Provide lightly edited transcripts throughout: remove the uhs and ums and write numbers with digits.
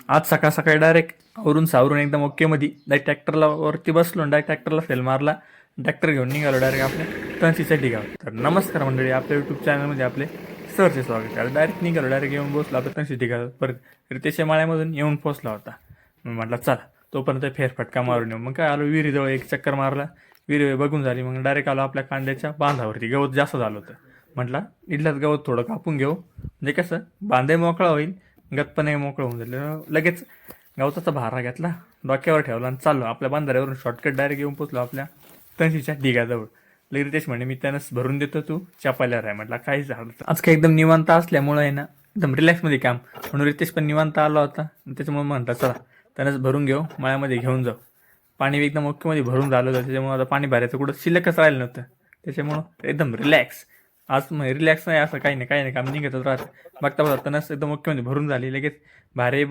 आज सकाळ सकाळी डायरेक्ट आवरून सावरून एकदम ओकेमध्ये डायरेक्ट ट्रॅक्टरला वरती बसलो आणि डायरेक्ट ट्रॅक्टरला फेल मारला. ट्रॅक्टर घेऊन निघालो डायरेक्ट आपल्या तहसीलच्या गाव. तर नमस्कार मंडळी, आपल्या यूट्यूब चॅनलमध्ये आपले सरचे स्वागत आहे. डायरेक्ट निघालो, डायरेक्ट येऊन बसलो आपल्या तहसील गाव. परत रितेशच्या माळ्यामधून येऊन पोचला होता. मग म्हटलं चला तोपर्यंत फेरफटका मारून येऊ. मग काय आलो विहिरीजवळ, एक चक्कर मारला, विहिरी बघून झाली. मग डायरेक्ट आलो आपल्या कांद्याच्या बांधावरती. गवत जास्त झालं होतं, म्हटलं इथल्याच गवत थोडं कापून घेऊ, म्हणजे कसं बांधे मोकळा होईल, गतपणे मोकळं होऊन झालं. लगेच गवताचा भारा घेतला, डोक्यावर ठेवला आणि चाललो आपल्या बांधाऱ्यावरून. शॉर्टकट डायरेक्ट येऊन पोचलो आपल्या तहसीलच्या ढिगाजवळ. लगेच रितेश म्हणे मी त्यानंच भरून देतो, तू चपायला आहे. म्हटलं काही झालं आज काय एकदम निवांत असल्यामुळं आहे ना, एकदम रिलॅक्समध्ये काम, म्हणून रितेश पण निवांत आला होता. त्याच्यामुळे म्हटलं चला त्यानंच भरून घेऊ, मळ्यामध्ये घेऊन जाऊ. पाणी एकदम ओकेमध्ये भरून झालं होतं, त्याच्यामुळे आता पाणी भरायचं कुठं शिल्लकच राहिलं नव्हतं. त्याच्यामुळं एकदम रिलॅक्स. आज मग रिलॅक्स नाही असं काही नाही काम निघतच राहतं. बघता बघता तनस एकदम ओकेमध्ये भरून झाली. लगेच भारे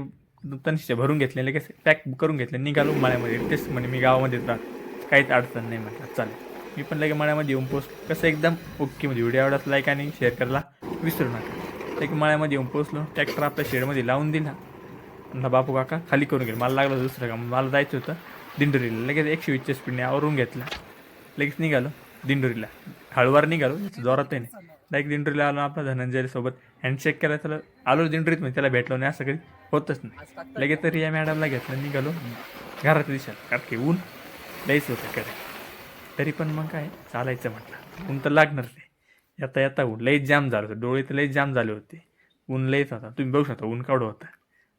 तनशीचे भरून घेतले, लगेच पॅक करून घेतले, निघालो मळ्यामध्ये. तेच म्हणे मी गावामध्येच राहतो, काहीच अडचण नाही. म्हटलं चालेल. मी पण लगेच मळ्यामध्ये येऊन पोचलो. कसं एकदम ओकेमध्ये. व्हिडिओ आवडत लाईक आणि शेअर करायला विसरू नका. एक मळ्यामध्ये येऊन पोचलो, ट्रॅक्टर आपल्या शेडमध्ये लावून दिला. म्हणलं बापू काका खाली करून गेलं. मला लागलं दुसरं काम, मला जायचं होतं दिंडोरीला. लगेच 120च्या स्पीडने आवरून घेतला, लगेच निघालो दिंडोरीला. हळूवार निघालो, जोरात नाही. डायरेक्ट दिंडोरीला आलो. आपला धनंजय सोबत हँडशेक केला, त्याला आलो दिंडोरीत, म्हणजे त्याला भेटलो नाही असं कधी होतच नाही. लगेच तरी या मॅडमला घेतलं, निघालो घरात दिशाला. कारण की ऊन लईच होतं कडे. तरी पण मग काय चालायचं म्हटलं, ऊन तर लागणार नाही. येता येता ऊन लईच जाम झालं होतं, डोळे तर लईच जाम झाले होते. ऊन लईच होता, तुम्ही बघू शकता ऊन काढू होता.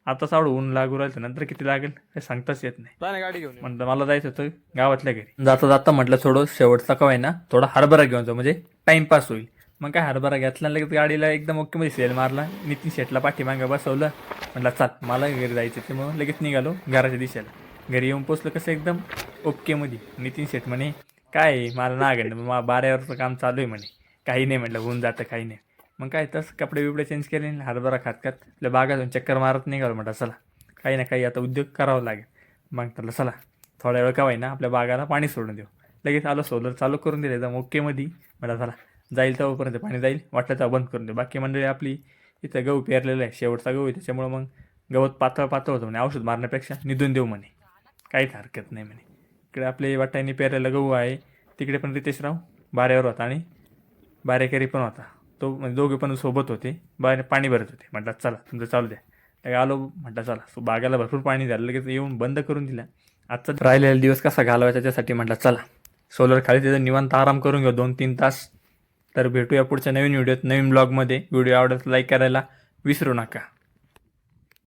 आता सावडं ऊन लागू राहिलं, नंतर किती लागेल हे सांगताच येत नाही. गाडी घेऊन म्हणलं मला जायचं होतं गावातल्या घरी. जाता जाता म्हटलं थोडं शेवटचा कवाय ना थोडा हरभरा घेऊन जाऊ, म्हणजे टाइमपास होईल. मग काय हरभरा घेतला, लगेच गाडीला एकदम ओकेमध्ये सेल मारला. नितीन शेटला पाठीमागं बसवलं. म्हटलं चाल मला घरी जायचं, त्यामुळं लगेच निघालो घराच्या दिशेला. घरी येऊन पोचलं कसं एकदम ओकेमध्ये. नितीन शेट म्हणे काय मला ना बाऱ्यावरचं काम चालू आहे म्हणे. काही नाही म्हटलं, होऊन जातं काही नाही. मग काय तसं कपडे बिपडे चेंज केले, हरभरा खात खात आपल्या बागातून चक्कर मारत निघालो. म्हटलं चला काही ना काही आता उद्योग करावा लागेल. मग म्हटलं चला थोड्या वेळ का ना आपल्या बागाला पाणी सोडून देऊ. लगेच आलो, सोलर चालू करून दिलं एकदम ओकेमध्ये. म्हटलं चला जाईल तेव्हापर्यंत पाणी जाईल, वाटलं तेव्हा बंद करून देऊ. बाकी मंडळी आपली इथं गहू पेरलेलं आहे, शेवटचा गहू आहे, त्याच्यामुळं मग गवत पातळ पातळ होतं म्हणे, औषध मारण्यापेक्षा निधून देऊ म्हणे, काहीच हरकत नाही म्हणे. इकडे आपले वाटायनी पेरलेला गहू आहे, तिकडे पण रितेशराव बाऱ्यावर होता आणि बारेकरी पण होता. तो म्हणजे दोघे पण सोबत होते, बाहेर पाणी भरत होते. म्हटलं चला तुमचं चालू द्या. तर आलो, म्हटलं चला बागेला भरपूर पाणी झालं. लगेच येऊन बंद करून दिला. आजचा राहिलेला दिवस कसा घालवायचा त्यासाठी म्हटलं चला सोलर खाली त्याचा निवांत आराम करून घेऊ 2-3 तास. तर भेटूया पुढच्या नवीन व्हिडिओत, नवीन ब्लॉगमध्ये. व्हिडिओ आवडत लाईक करायला विसरू नका.